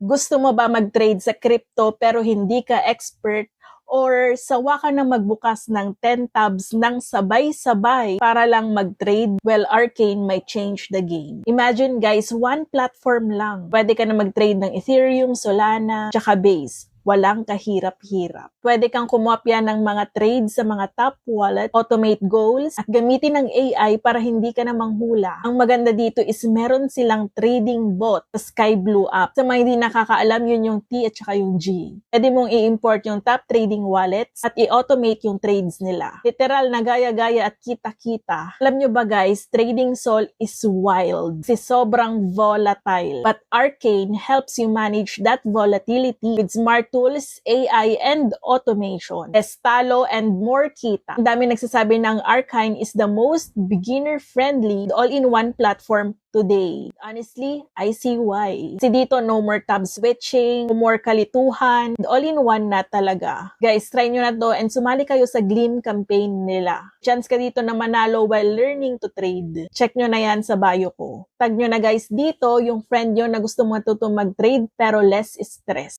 Gusto mo ba mag-trade sa crypto pero hindi ka expert? Or sawa ka na magbukas ng 10 tabs ng sabay-sabay para lang mag-trade? Well, Arcane might change the game. Imagine guys, one platform lang. Pwede ka na mag-trade ng Ethereum, Solana, tsaka Base. Walang kahirap-hirap. Pwede kang kumopya ng mga trades sa mga top wallet, automate goals, at gamitin ng AI para hindi ka na manghula. Ang maganda dito is meron silang trading bot sa Sky Blue app. Sa mga hindi nakakaalam, yun yung T at saka yung G. Pwede mong i-import yung top trading wallets at i-automate yung trades nila. Literal na gaya-gaya at kita-kita. Alam nyo ba guys, trading Sol is wild. Kasi sobrang volatile. But Arcane helps you manage that volatility with smart tools, AI, and automation. Less talo and more kita. Ang dami nagsasabi ng Arcane is the most beginner-friendly all-in-one platform today. Honestly, I see why. Kasi dito, no more tab switching, no more kalituhan, all-in-one na talaga. Guys, try nyo na to and sumali kayo sa Gleam campaign nila. Chance ka dito na manalo while learning to trade. Check nyo na yan sa bio ko. Tag nyo na guys dito yung friend nyo na gusto matuto mag-trade pero less stress.